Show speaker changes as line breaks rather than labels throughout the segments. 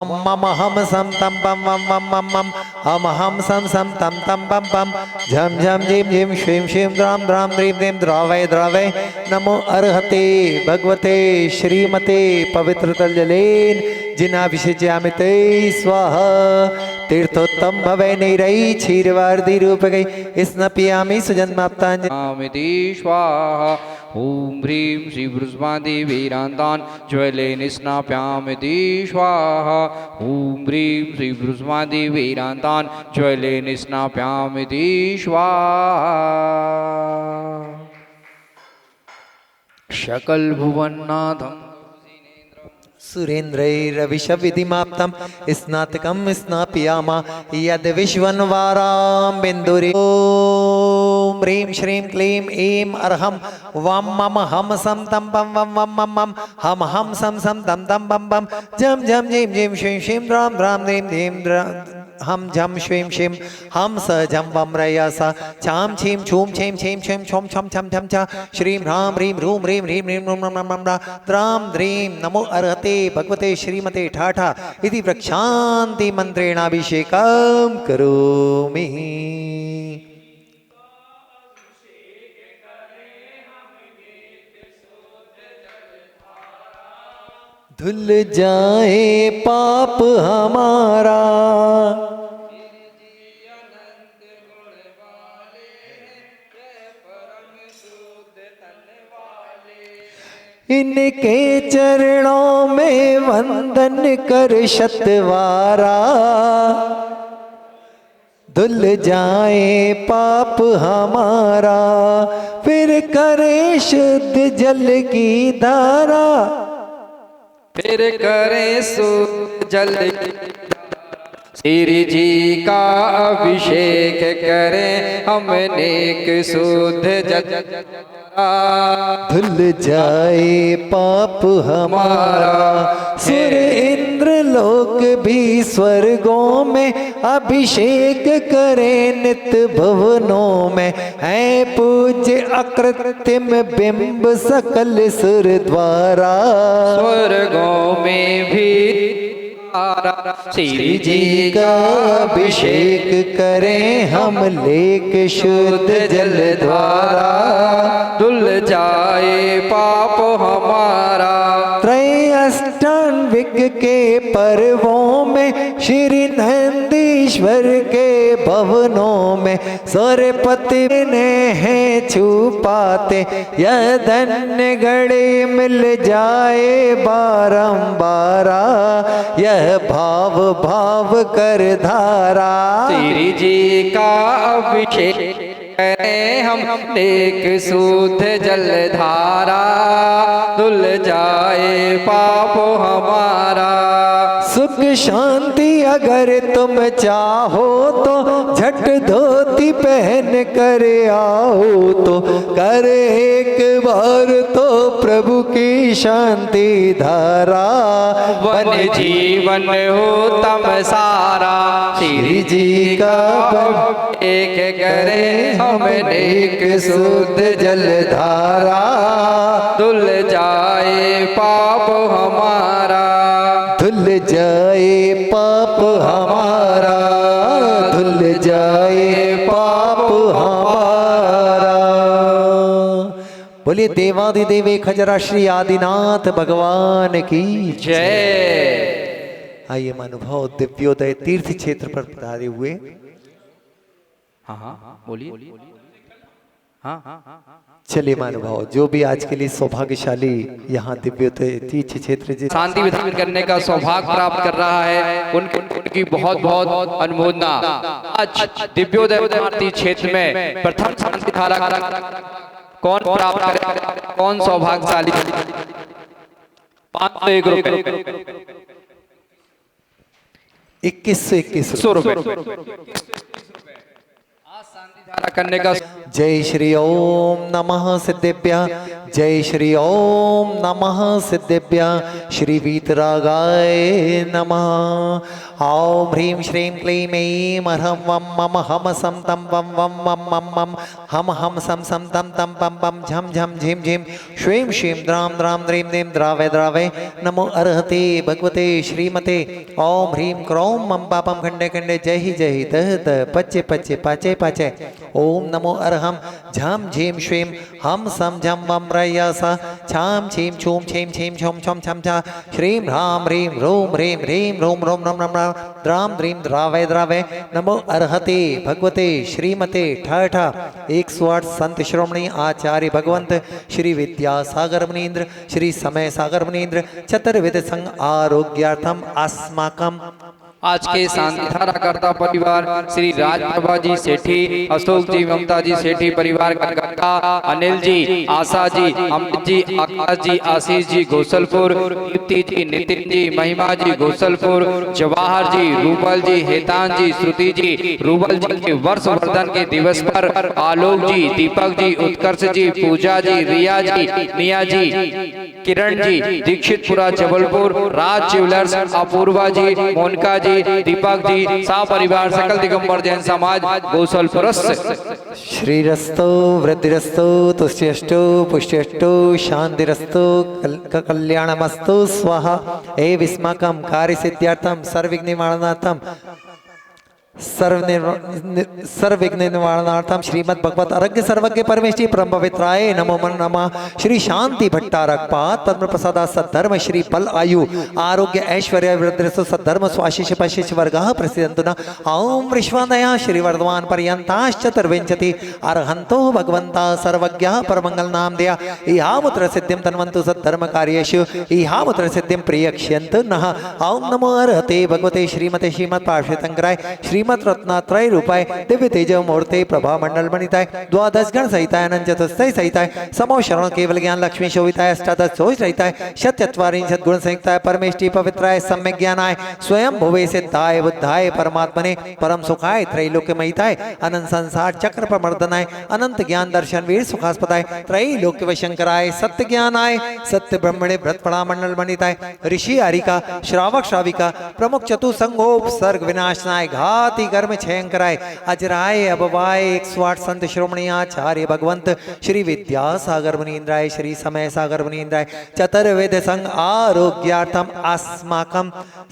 मम हम सम तम पम वम वम मम मम हम सम तम तम पम पम झम झम झिम झिम श्रीम श्रीम द्राम द्राम द्रीम द्रीम द्रावय द्रावय नमो अर्हते भगवते श्रीमते पवित्र तलजलेन जिनाभिषेच्यामिते स्वाहा तीर्थोत्तम भवै नैरई क्षीरवार्धि रूपकै स्नपयामि सुजन्माप्ताञ्जलि
स्वाहा। ओम ह्रीं श्री वृषभादेवीरान्तान् ज्वलेन स्नापयामि स्वाहा। ओम ह्रीं श्री वृषभादेवीरान्तान् ज्वलेन स्नापयामि स्वाहा। सकल भुवन्नाथं
सुरेन्द्रैरविशविधिमाप्तं स्नातकं स्नापयामा यद् विश्वन्वारां बिन्दुरे ॐ ह्रीं श्रीं क्लीं ऐं अर्हं वं मम हम सम तम पम वम वम मम मम हम सम तम तम पम पम झम झम झिं झिं श्रीं श्रीं द्रां द्रां द्रीं द्रीं हम झम श्रीं श्रीं हम स झम वम रयसा छाम छीं छूम छीं छीं छीं छम छम छम छम छ श्रीं ह्रां ह्रीं ह्रूं ह्रीं ह्रीं ह्रीं ह्रूं ह्रं ह्रं द्रां द्रीं नमो अर्हते भगवते श्रीमते ठाठा इति प्रक्षान्ति मंत्रेणाभिषेकं करोमि। धुल जाए पाप हमारा इनके चरणों में वंदन कर शतवारा। धुल जाए पाप हमारा फिर करे शुद्ध जल की धारा।
फिर करें जल श्री जी का अभिषेक करें हम नेक शुद्ध जल।
धुल जाए पाप हमारा सुर इंद्र लोक भी स्वर्गों में अभिषेक करें नित भवनों में है पूज्य अकृत्रिम बिंब सकल सुर द्वारा।
स्वर्गों में भी
श्री जी का अभिषेक करें हम लेक शुद्ध जल द्वारा।
धुल जाए पाप हमारा
त्रय अष्टांगिक के पर्वों में श्री नंदीश्वर के भवनों में सरपति ने है छुपाते यह धन्य घड़ी मिल जाए बारंबारा। यह भाव भाव कर धारा
श्री जी का अभिषेक करें हम एक शुद्ध जल धारा। धुल जाए पाप हमारा
सुख शांति अगर तुम चाहो तो झट धोती पहन कर आओ तो कर एक बार तो प्रभु की शांति धारा।
वन जीवन हो तम सारा
श्री जी का
एक करे हम एक शुद्ध जल धारा। धुल जाए पाप हमारा
धुल जाए पाप हमारा धुल जाए पाप हमारा। बोलिए देवादिदेव खजरा श्री आदिनाथ भगवान की
जय।
आइए महानुभाव दिव्योदय तीर्थ क्षेत्र पर पधारे हुए।
हाँ हाँ बोलिए। हाँ
चलिए महानुभाव जो भी आज के लिए सौभाग्यशाली यहाँ दिव्योदय तीर्थ क्षेत्र
शांति विधान करने का सौभाग्य प्राप्त कर रहा है उनकी बहुत बहुत अनुमोदना। आज दिव्योदय तीर्थ क्षेत्र में प्रथम शांति धारा कौन प्राप्त करे कौन सौभाग्यशाली 501 रुपए
2100
रुपए करने का।
जय श्री ओम नमः सिद्धेभ्य जय श्री ओम नमः सिद्धेभ्य श्री वीतरागाय नमः। ॐ ह्रीं श्रीं क्लीं ऐं ह्रं वं मम हम सं तं वं वं मं मं मं हम सं सं तं तं पं पं झं झं झिं झिं श्रीं श्रीं द्रां द्रां द्रीं द्रीं द्रावय द्रावय नमो अर्हते भगवते श्रीमते। ॐ ह्रीं क्रौं मं पापं खण्डे खण्डे जय हि दह दह पच्ये पच्ये पाचे पाचे। ॐ नमो अर्हं झं झीं श्रीं हम सं झं वं रयस छां छीं छूं छीं छीं छौं छौं छं छ श्रीं ह्रां ह्रीं ह्रूं ह्रीं ह्रीं ह्रूं ह्रूं रं रं रं द्रां द्रीं द्रावय द्रावय नमो अर्हते भगवते श्रीमते। ठ 108 संत श्रोमणी आचार्य भगवंत श्री विद्यासागर मुनीन्द्र श्री समय सागर मुनीन्द्र चतुर्विध संघ आरोग्यार्थम अस्माकम।
आज के शांतिधारा कर्ता परिवार श्री राजप्रभा जी सेठी, अशोक जी, ममता जी सेठी परिवार कलकत्ता, अनिल जी, आशा जी, अमित जी, आकाश जी, आशीष जी गोसलपुर, युक्ति जी, नितिन जी, महिमा जी गोसलपुर, जवाहर जी, रूबल जी, हेतान जी, श्रुति जी, रूबल जी के वर्षवर्धन के दिवस पर आलोक जी, दीपक जी, उत्कर्ष जी, पूजा जी, रिया जी, मिया जी, किरण जी, दीक्षितपुरा जबलपुर, राज ज्वेलर्स, अपूर्वा जी, मोनिका जी, दीपक जी, सा परिवार सकल दिगंबर जैन समाज गोसलपुर।
श्रीरस्तो वृद्धिरस्तो तुष्टिरस्तो पुष्टिरस्तो शांतिरस्तो कल्याणमस्तु स्वाहा। एवस्माकं कार्य सिद्ध्यर्थम सर्वविघ्न निवारणार्थम सर्वविघ्न निवारणार्थम श्रीमद् भगवत आरोग्य सर्वज्ञ परमेश्वरी परम पवित्राय नमो नमः। श्री शांति भट्टारक पाद पद्म प्रसादा सद्धर्म श्री बल आयु आरोग्य ऐश्वर्य वृद्धिरस्तु सद्धर्म स्वाशिष पशिष वर्गः प्रसिद्धन्तु न। ओम विश्वादया श्री वर्धमान पर्यन्ताश्चतुर्विंशति अरहन्तो भगवन्ता सर्वज्ञः परमंगल नाम दया इहामुत्र सिद्धिं तन्वन्तु सद्धर्म कार्येषु इहामुत्र सिद्धिं प्रियक्ष्यन्तु नः। ओम नमो अर्हते भगवते श्रीमते श्रीमत् पार्श्वतंकराय श्रीमत् रत्नात्रय रूपाय दिव्य तेज मूर्ते प्रभा मंडल मणिताय द्वादश गण सहिताय अनंत चतुष्टय सहिताय समो शरण केवल ज्ञान लक्ष्मी शोभिताय अष्टादश सोच रहिताय शतचत्वारिंशत् गुण संयुक्ताय परमेष्टि पवित्राय सम्यक ज्ञानाय स्वयं भुवे सिद्धाय बुद्धाय परमात्मने परम सुखाय त्रैलोक्यमयिताय अनंत संसार चक्र प्रमर्दनाय अनंत ज्ञान दर्शन वीर सुखास्पदाय त्रैलोक्य वशंकराय सत्य ज्ञानाय सत्य ब्रह्मणे भ्रतपड़ा मंडल मणिताय ऋषि हरिका श्रावक श्राविका प्रमुख चतुसंगोप सर्ग विनाशनाय घाति कर्म छयंकराय अजराय अबवाय 108 संत श्रोमणी आचार्य भगवंत श्री विद्यासागर मुनीन्द्राय श्री समय सागर मुनीन्द्राय चतुर्वेद संघ आरोग्यार्थम अस्माकं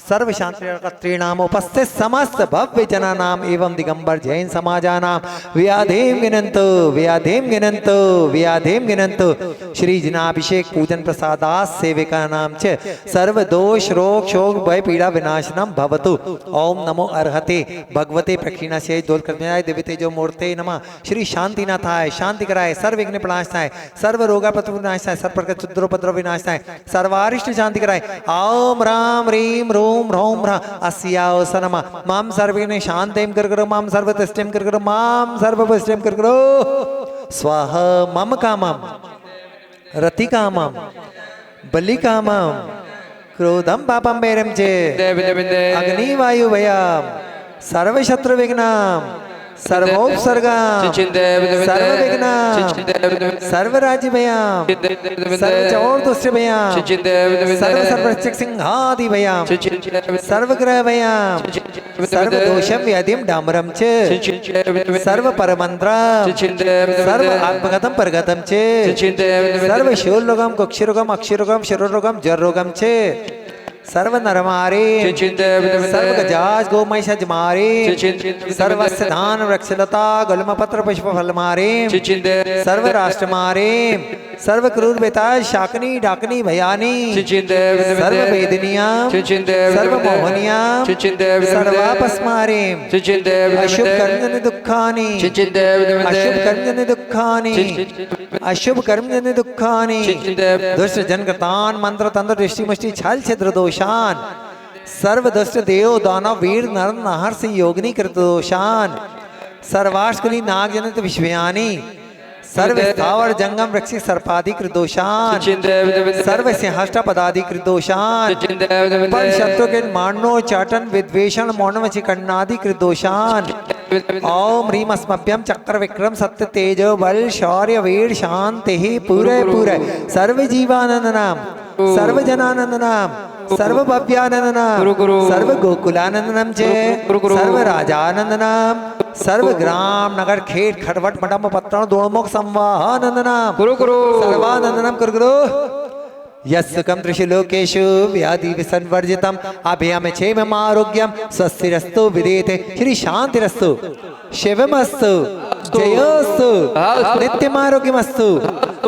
सर्व शांतिनाम उपस्थित समस्त भव्य जनानाम एवं दिगंबर जैन समाजानाम व्याधिं गिनन्तु व्याधिं गिनन्तु व्याधिं गिनन्तु। श्री जिनाभिषेक पूजन प्रसादास सेविका नाम च सर्व दोष रोग शोक भय पीड़ा विनाशनम भवतु। ओम नमो अर्हते भगवते प्रक्षिणा से दोल कर्मयाय दिव्य तेजो मूर्ते नमः। श्री शांतिनाथाय शांति कराय सर्वविघ्न प्रणाशनाय सर्व रोगा विनाशनाय सर्व प्रकार क्षुद्रोपद्रव विनाशनाय सर्वारिष्ट शांति कराय। ओम राम ह्रीं ह्रूं ह्रौं ह्रः अस्यावस नमः। मां सर्वविघ्न शांतिं कर्करो मां सर्वतुष्टिं कर्करो मां सर्वपुष्टिं कर्करो स्वाहा। मम कामं रतिकामं बलिकामं क्रोधं पापं वैरं च अग्निवायुभयं सर्वशत्रुविघ्नं सर्वोपसर्गं सर्वविघ्नं सर्वराज्यभयं सर्वचौर्दुष्टभयं सर्वसर्वसिंहादिभयं सर्वग्रहभयं सर्वदोषं व्याधिं डामरं च सर्वपरमन्त्रं सर्व आत्मगतं परगतं च सर्वशूलरोगं कुक्षिरोगं अक्षिरोगं शिरोरोगं जररोगं च सर्व नरमारे सर्व गजाज गोमहिषज मारे सर्वस्य धान वृक्षलता गुल्मपत्र पुष्प फल मारे सर्व राष्ट्र मारे सर्व क्रूर बेताज शाकनी डाकनी भयानी सर्व वेदनिया सर्व मोहनिया सर्वापस मारे अशुभ कर्मजन दुखानि अशुभ कर्मजन दुखानि अशुभ कर्मजन दुखानि दुष्ट जनकृतान मंत्र तंत्र दृष्टि मुष्टि छल छिद्र दोषान सर्व दुष्ट देव दानव वीर नर नाहर से योगिनी कृत दोषान सर्वाष्कुली नाग जनित विश्वयानी सर्व स्थावर जंगम वृक्षि सर्पाधिक दोषान सर्व सिंहाष्ट पदाधिक दोषान पर शत्रु के मानो चाटन विद्वेषण मौनवची कन्नाधिक दोषान। ओम ह्रीम अस्मभ्यम चक्र विक्रम सत्य तेज बल शौर्य वीर शांति ही पूरे पूरे सर्व जीवानंद नाम सर्वजनानंदनाम सर्वभव्यानंदनाम
गुरु गुरु
सर्व गोकुलानंदनम च
गुरु गुरु
सर्व राजानंदनाम सर्व ग्राम नगर खेत खटवट मठम पत्रण दोणमुख संवाहानंदनाम
गुरु गुरु
सर्वानंदनम गुरु गुरु यस्सुकं त्रिषु लोकेषु व्याधि विसंवर्जितम् अभयम क्षेमम् आरोग्यम स्वस्तिरस्तु विदेते श्री शांतिरस्तु शिवमस्तु जयोस्तु नित्यमारोग्यमस्तु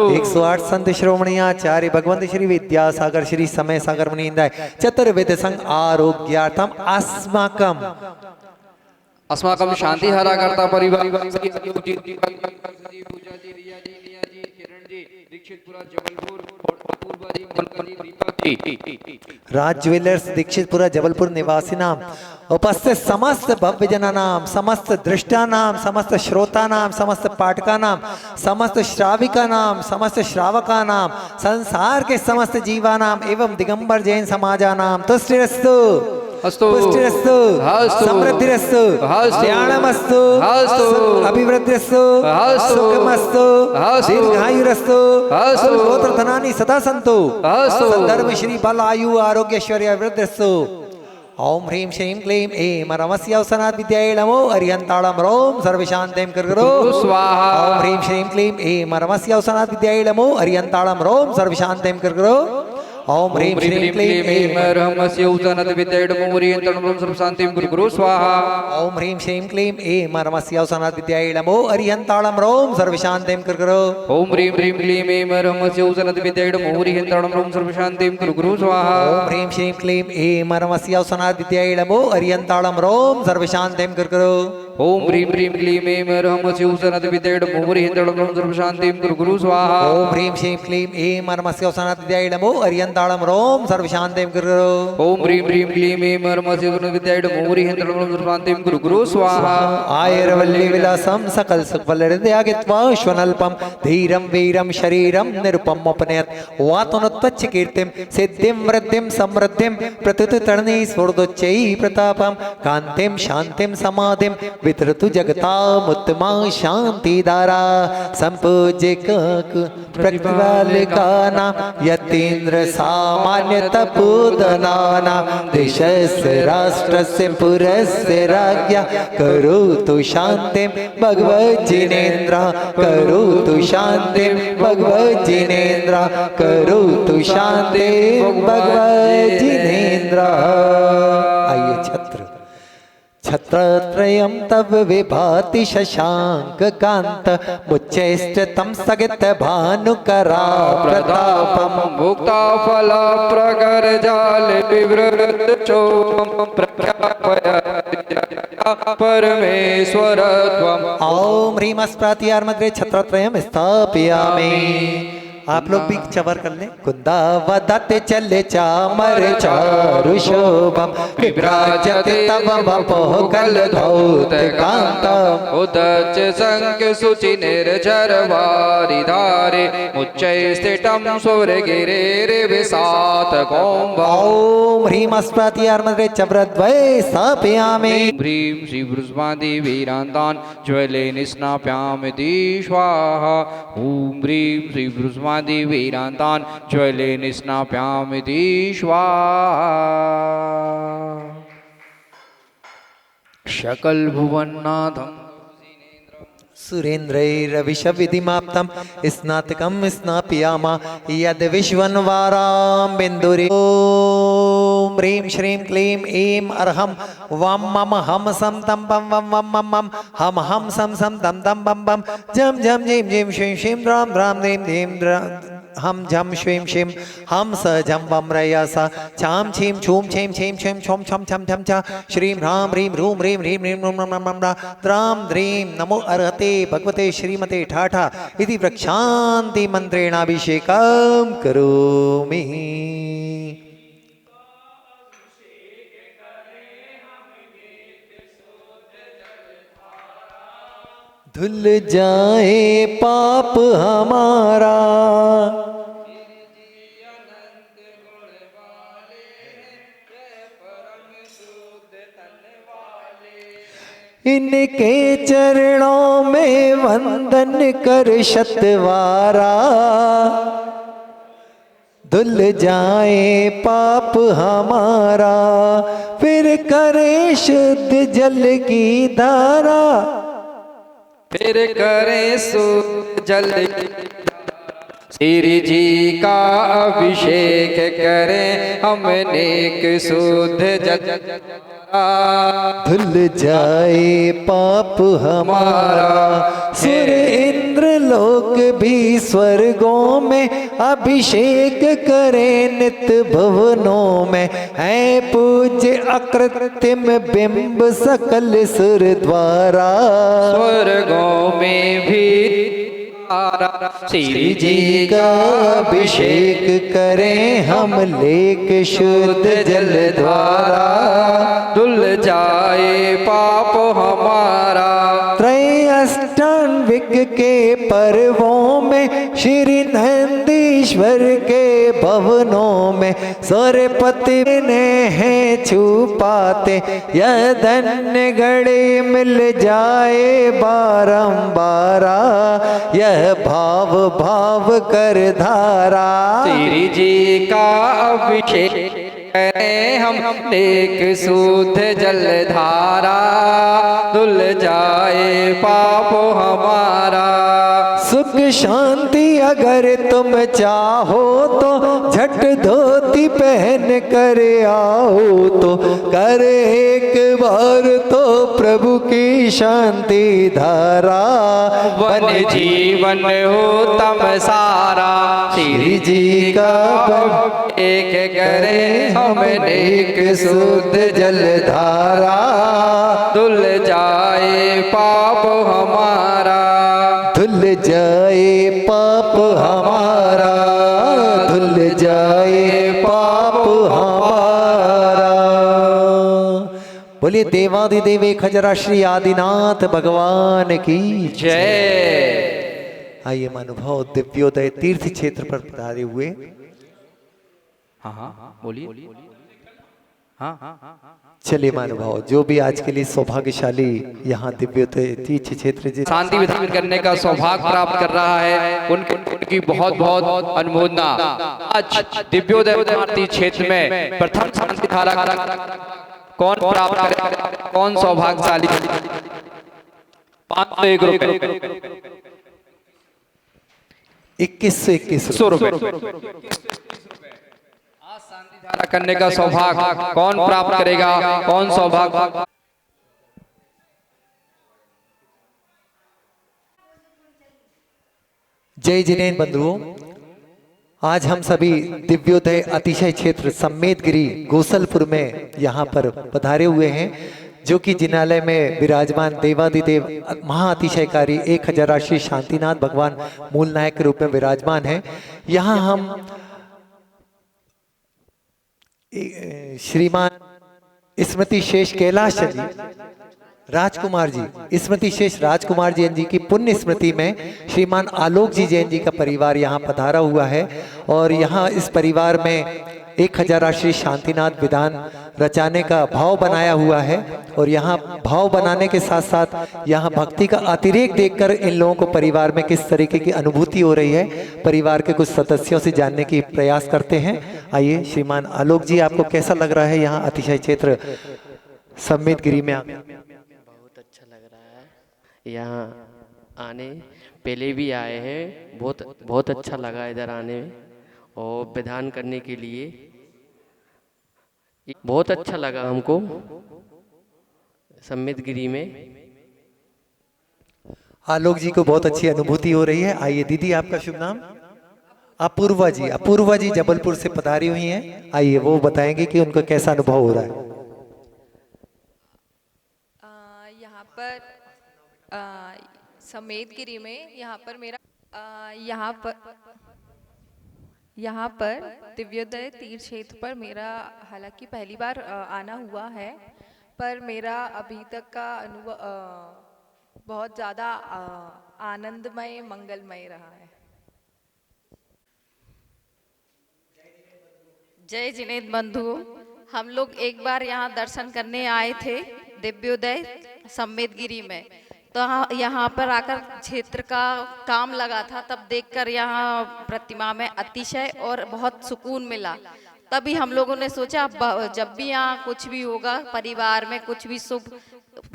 108 संत श्रोमणी आचार्य भगवंत श्री विद्यासागर श्री समय सागर मुनीन्द्राय चतुर्वेद संघ आरोग्यार्थम
अस्माकं शांति हरा करता परिवार
राज ज्वेलर्स दीक्षितपुरा जबलपुर निवासी नाम उपस्थित समस्त भव्य जना नाम समस्त दृष्टा नाम समस्त श्रोता नाम समस्त पाठका नाम समस्त श्राविका नाम समस्त श्रावका नाम संसार के समस्त जीवा नाम एवं दिगंबर जैन समाजा नाम तुष्टिरस्तु
अस्तु
पुष्टिरस्तु
अस्तु
समृद्धिरस्तु
अस्तु
ज्ञानमस्तु
अस्तु
अभिवृद्धिरस्तु
अस्तु
सुखमस्तु
अस्तु
दीर्घायुरस्तु
अस्तु
गोत्र धनानि सदा सन्तु
अस्तु
धर्म श्री बल आयु आरोग्य ऐश्वर्य वृद्धिस्तु ओम ह्रीं श्रीं क्लीं ऐं रमस्यवसनात् विद्याय नमो अरिहन्ताळं रोम सर्वशान्तिं कुरु
स्वाहा
ओम ह्रीं श्रीं क्लीं ऐं रमस्यवसनात् विद्याय नमो अरिहन्ताळं रोम सर्वशान्तिं कुरु ओम ह्रीं श्रीं क्लीं ऐं
रहमस्य उदनत विद्यायडमोरियन्तणं सर्वशान्तिं गुरु गुरु स्वाहा
ओम ह्रीं श्रीं क्लीं ऐं रमस्यवसनात् विद्याय नमो अरिहन्ताळं रोम सर्वशान्तिं कुरु
ओम ह्रीं ह्रीं क्लीं ऐं रहमस्य उदनत विद्यायडमोरियन्तणं सर्वशान्तिं गुरु गुरु स्वाहा
ओम ह्रीं श्रीं क्लीं ऐं रमस्यवसनात् विद्याय नमो अरिहन्ताळं रोम सर्वशान्तिं कुरु
ओम ह्रीं ह्रीं क्लीं ऐं रहमस्य उदनत विद्यायडमोरियन्तणं सर्वशान्तिं गुरु गुरु स्वाहा
ओम ह्रीं श्रीं क्लीं ऐं रमस्यवसनात् विद्याय नमो अरिहन्ताळं रोम सर्वशान्तिं कुरु
ओम ह्रीं ह्रीं क्लीं ऐं रहमस्य उदनत विद्यायडमोरियन्तणं सर्वशान्तिं गुरु गुरु स्वाहा
आयुर्वल्ली विलासं सकल सुखफलहृदयागित्वाश्वनल्पं धीरं वीरं शरीरं निरुपमुपनयत् वातुनोत्तच्च कीर्तिं सिद्धिं वृद्धिं समृद्धिं प्रतुततरणि स्फुर्दोच्चै प्रतापं कान्तिं शान्तिं समाधिं वितरतु जगतामुत्तमा शान्तिधारा सम्पूज्य प्रतिपालकानां यतीन्द्र सामान्य तपोधनानां देशस्य राष्ट्रस्य पुरस्य राज्ञा करोतु शान्तिं भगवज्जिनेन्द्र करोतु शान्तिं भगवज्जिनेन्द्र करोतु शान्तिं भगवज्जिनेन्द्र। आइए छत्रत्रयं तव विभाति शशांक कांत मुच्चैष्टतं स्थगित भानुकरा प्रतापं
मुक्ता फल प्रगर जाल विवृत चोम प्रख्यापय परमेश्वर त्वम्।
ओम ह्रीं अस्प्रातिहारमध्ये छत्रत्रयं स्थापयामि। आप लोग भी चवर कर ले। कुंदा वदते चले चामर चारु शोभम विभ्राजते तव वपोः कलधौत कांतम
उदच संक सुचि निर्झर वारि धारे मुच्चै स्थितं सुरगिरेरि विसात कौम्भम्।
ओम ह्रीं अस्प्रातिहारमध्ये चव्रद्वये स्थापयामि।
ह्रीं श्री वृषभादेवीरान्तान् ज्वले निस्नाप्यामि स्वाहा। ॐ ह्रीं श्री वृषभादेवीरान्तान् ज्वले निस्नाप्यामि स्वाहा। शकल भुवन्नाथम्
सुरेन्द्रैरविशविधिमाप्तं स्नातकं स्नापयामा यद् विश्वन्वारां बिन्दुरे। ॐ ह्रीं श्रीं क्लीं ऐं अर्हं वं मम हम सं तं पं वं वं मं मं हम हम सं सं तं तं पं पं झं झं झीं झीं श्रीं श्रीं द्रां द्रां दीं दीं हम झम श्रीं श्रीं हम स झम वम रया सा छाम छीम छूम छीम छीम छीम छम छम छम छम छा श्रीं ह्रां ह्रीं ह्रूं ह्रीं ह्रीं ह्रीं ह्रूं ह्रं ह्रं ह्रं द्रां द्रीं नमो अर्हते भगवते श्रीमते ठाठा इति प्रक्षान्ति मन्त्रेणाभिषेकं करोमि। धुल जाए पाप हमारा इनके चरणों में वंदन कर शतवारा। धुल जाए पाप हमारा, फिर करे शुद्ध जल की धारा।
फिर करे शुद्ध जल, श्री जी का अभिषेक करें हम नेक शुद्ध जल।
धुल जाए पाप हमारा, सुर इंद्र लोक भी स्वर्गों में अभिषेक करें नित भवनों में। है पूज्य अकृत्रिम बिंब सकल सुर द्वारा,
स्वर्गों में भी
श्री जी का अभिषेक करें हम लेक शुद्ध जल द्वारा।
धुल जाए पाप हमारा,
त्रय अष्टांगिक के पर्वों में श्री नंदीश्वर के भवनों में। सरपति ने हैं छुपाते, यह धन्य घड़ी मिल जाए बारंबारा। यह भाव भाव कर धारा,
श्री जी का अभिषेक करें हम नेक शुद्ध जल धारा। धुल जाए पाप हमारा,
सुख शांति अगर तुम चाहो तो झट धोती पहन कर आओ तो। कर एक बार तो प्रभु की शांति धारा,
वन जीवन हो तम सारा।
श्री जी का
एक करे हम नेक
शुद्ध जल धारा।
धुल जाए पाप हमारा,
धुल जाए पाप हमारा, धुल जाए पाप हमारा। बोलिए देवाधिदेव एक हजरा श्री आदिनाथ भगवान की
जय।
आइए महानुभाव दिव्योदय तीर्थ क्षेत्र पर पधारे हुए।
हाँ हाँ बोलिए। हाँ
चलिए महानुभाव, जो भी आज के लिए सौभाग्यशाली यहाँ दिव्योदय तीर्थ क्षेत्र
शांति विधान करने का सौभाग्य प्राप्त कर रहा है, उनकी बहुत बहुत अनुमोदना। आज दिव्योदय तीर्थ क्षेत्र में प्रथम शांति धारा कौन प्राप्त करेगा, कौन सौभाग्यशाली? 501 रुपए,
2121
रुपए। धारा करने का सौभाग्य कौन प्राप्त करेगा, कौन सौभाग्य?
जय जिनेन्द्र बंधुओं, आज हम सभी दिव्योदय अतिशय क्षेत्र सम्मेदगिरी गोसलपुर में यहाँ पर पधारे हुए हैं, जो कि जिनालय में विराजमान देवादिदेव महाअतिशयकारी 1000 श्री शांतिनाथ भगवान मूल नायक के रूप में विराजमान हैं। यहाँ हम श्रीमान स्मृति शेष कैलाश जी राजकुमार जी, स्मृति शेष राजकुमार जैन जी की पुण्य स्मृति में श्रीमान आलोक जी जैन जी का परिवार यहाँ पधारा हुआ है। और यहाँ इस परिवार में 1000 श्री शांतिनाथ विधान रचाने का भाव बनाया हुआ है। और यहाँ भाव बनाने के साथ साथ यहाँ भक्ति का अतिरेक देखकर इन लोगों को परिवार में किस तरीके की अनुभूति हो रही है, परिवार के कुछ सदस्यों से जानने की प्रयास करते हैं। आइए श्रीमान आलोक जी, आपको कैसा लग रहा है यहाँ अतिशय क्षेत्र सम्मेदगिरी में?
बहुत अच्छा लग रहा है यहाँ आने, पहले भी आए हैं, बहुत अच्छा लगा इधर आने में। और विधान करने के लिए बहुत अच्छा लगा हमको सम्मेदगिरी में।
आलोक जी को बहुत अच्छी अनुभूति हो रही है। आइए दीदी, आपका शुभ नाम? अपूर्वा जी, अपूर्वा जी जबलपुर से पधारी हुई हैं। आइए वो बताएंगे कि उनका कैसा अनुभव हो रहा है।
यहाँ पर सम्मेदगिरी में यहाँ पर दिव्योदय तीर्थ क्षेत्र पर मेरा हालांकि पहली बार आना हुआ है, पर मेरा अभी तक का अनुभव बहुत ज़्यादा आनंदमय मंगलमय रहा है।
जय जिनेन्द्र बंधु, हम लोग एक बार यहाँ दर्शन करने आए थे दिव्योदय सम्मेदगिरी में, तो यहाँ पर आकर क्षेत्र का काम लगा था, तब देखकर यहाँ प्रतिमा में अतिशय और बहुत सुकून मिला। तभी हम लोगों ने सोचा जब भी यहाँ कुछ भी होगा, परिवार में कुछ भी शुभ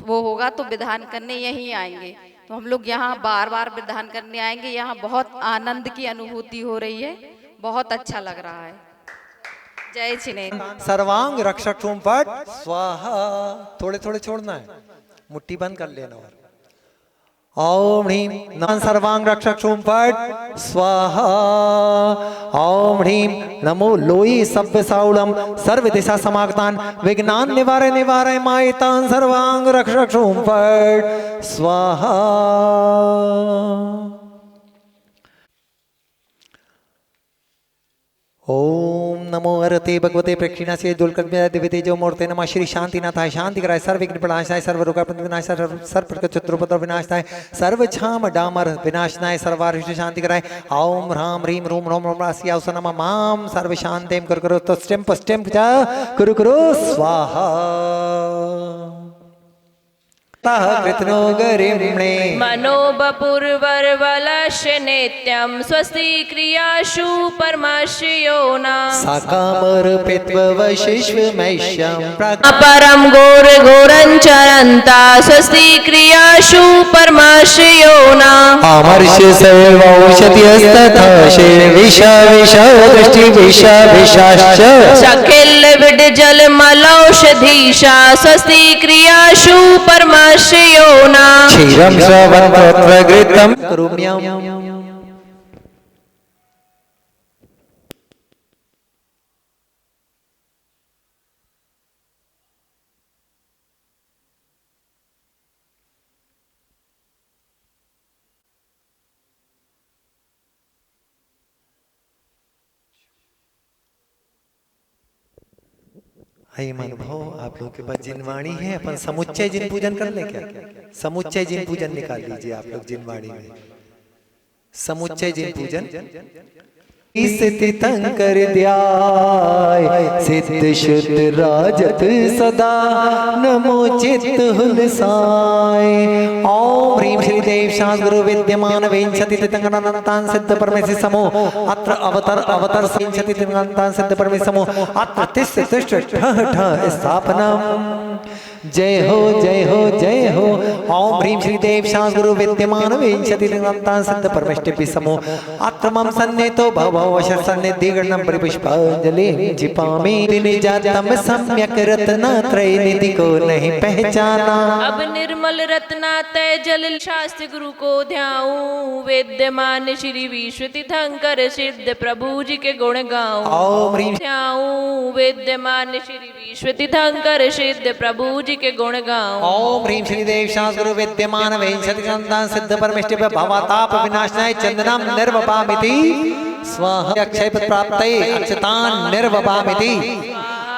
वो होगा तो विधान करने यहीं आएंगे। तो हम लोग यहाँ बार बार विधान करने आएंगे। यहाँ बहुत आनंद की अनुभूति हो रही है, बहुत अच्छा लग रहा है। जय जिनेंद्र।
सर्वांग रक्षक तुम पट स्वाहा। थोड़े थोड़े छोड़ना है, मुट्ठी बंद कर लेना। और ओम ह्रीम नमः सर्वांग रक्षक तुम पट स्वाहा। ओम ह्रीम नमो लोई सभ्य साउलम सर्व दिशा समागतान विज्ञान निवारे निवारे मायतान सर्वांग रक्षक तुम पट स्वाहा। ओम नमो हरते भगवते प्रेक्षिणासे दुलकर्म्य दिव्यते जो मूर्ते नमः श्री शांतिनाथाय शांति कराय सर्व विघ्न प्रणाशाय सर्व रोग विनाशाय सर्व प्रकृत चतुर्पद विनाशाय सर्व छाम डामर विनाशनाय सर्वारिष्ट शांति कराय। ओम ह्राम ह्रीम रूम रोम रोम राशि अवस नमः माम सर्व शांतिम कुरु तस्टेम पस्टेम च कुरु स्वाहा। कृतनो गरिम्णे
मनोबपुर्वरवलस्य नित्यं स्वस्ति क्रियाशु परमस्य योना
साकामर्पित्ववशिष्वमैष्यं
परम घोर घोरञ्चरन्ता स्वस्ति क्रियाशु परमस्य योना
अमर्ष सर्वौषधिस्तथा विष विष दृष्टि विष विषाश्च
सखिल विड जल मलौषधीशा स्वस्ति क्रियाशु परमस्य योना
क्षीरं श्रवणपत्रघृतं करोम्यहम्। आइए महानुभाव, आप लोग के पास जिनवाणी है, अपन समुच्चय जिन पूजन कर ले क्या? समुच्चय जिन पूजन निकाल लीजिए आप लोग जिनवाणी में। समुच्चय जिन पूजन स्थितं ध्याय सिद्ध शुद्ध राजत सदा नमो चित्त हुलसाय। ओम ह्रीं श्री देव शांत गुरु विद्यमान विंशति तितंगनांतान सिद्ध परमेशि समो अत्र अवतर विंशति तितंगनांतान सिद्ध परमेशि समो अत्र तिष्ठ तिष्ठ ठः ठः स्थापनम। जय हो जय हो जय हो। ओम ह्रीं श्री देव शांत गुरु विद्यमान विंशति तितंगनांतान सिद्ध परमेष्टि समो अत्र मम सन्नितो भव सन्निधिगणं परिपुष्पांजलि जिपामि निजातम सम्यक रत्नत्रय निधि को नहीं पहचाना।
अब निर्मल रत्नातय जल शास्त्र गुरु को ध्याऊं विद्यमान श्री विश्व तीर्थंकर सिद्ध प्रभु जी के गुण गाऊं।
ओम ह्रीं
ध्याऊं विद्यमान श्री विश्व तीर्थंकर सिद्ध प्रभु जी के गुण गाऊं।
ओम ह्रीं श्री देव शांत गुरु विद्यमान विंशति तितंगनांतान सिद्ध परमेष्टि भवताप विनाशनाय चंदनम निर्वपामिति स्वाहा। अक्षय पद प्राप्तये अक्षतान निर्वपामिति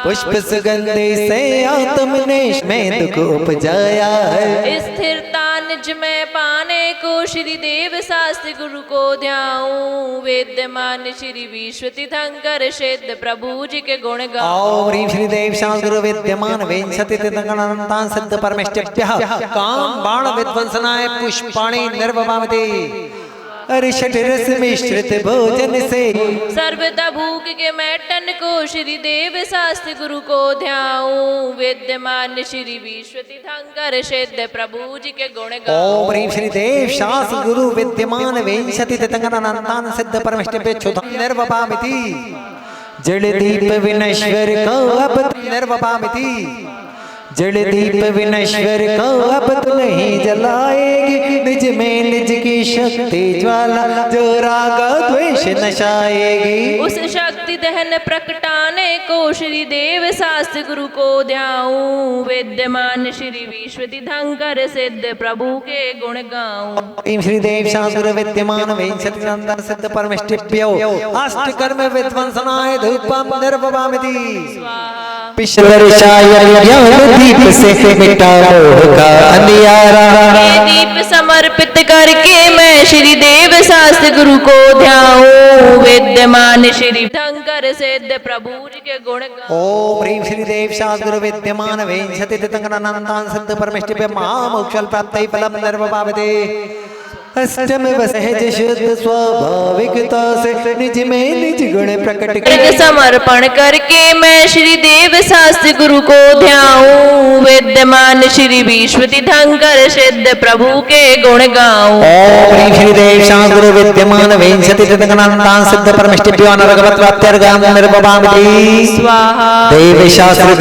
पुष्प सुगंधे से आत्मनेश में दुख उपजाया है।
स्थिरता निज में पाने को श्री देव शास्त्र गुरु को ध्याऊं विद्यमान श्री विश्व तीर्थंकर सिद्ध प्रभु जी के गुण गाऊं।
ओम ह्रीं श्री देव शांत गुरु विद्यमान विंशति तितंगनांतान सिद्ध परमेष्टिभ्यः काम बाण विध्वंसनाय पुष्पाणि निर्वपामिति। अरिषट रस मिश्रित भोजन से
सर्वदा भूख के मैटन को श्री देव शास्त्र गुरु को ध्याऊं विद्यमान श्री विश्व तीर्थंकर सिद्ध प्रभु जी के गुण गाऊं।
ओम ह्रीं श्री देव शास्त्र गुरु विद्यमान विंशति तितंगनांतान सिद्ध परमेष्टिभ्यः क्षुधं निर्वपामिति। जल दीप विनश्वर को अब निर्वपामिति। जल दीप विनश्वर को अब तो नहीं जलाएगी निज में निज की शक्ति ज्वाला जो राग द्वेष नशाएगी।
उस शक्ति दहन प्रकटाने को श्री देव शास्त्र गुरु को ध्याऊं विद्यमान श्री विश्व तीर्थंकर सिद्ध प्रभु के गुण गाऊं।
ओम श्री देव शास्त्र विद्यमान विंशति तितंगनांतान सिद्ध परमेष्टिभ्यो अष्टकर्म विध्वंसनाय धूपम निर्वपामिति। पिशवर्षाय ज्ञान दीप से मिटा मोह का अंधियारा।
ये दीप समर्पित करके मैं श्री देव शास्त्र गुरु को ध्याऊं विद्यमान श्री तीर्थंकर धनकर सिद्ध प्रभु जी के गुण गाऊं।
ओम ह्रीं श्री देव शास्त्र विद्यमान वेंशति तंगनानंतान सिद्ध परमेष्टि महामोक्षल प्राप्ति फलम निर्वभावते। अष्टम सहज शुद्ध स्वाभाविकता से निज में निज गुण प्रकट कर
समर्पण करके मैं श्री देव शास्त्र गुरु को ध्याऊं, विद्यमान श्री विश्वति धनकर सिद्ध प्रभु के गुण गाऊं।
ओम ह्रीं श्री देव शास्त्र विद्यमान वेंशति तंगनानंतान सिद्ध परमेष्टि निर्भवामि।
स्वाहा।
देव शास्त्र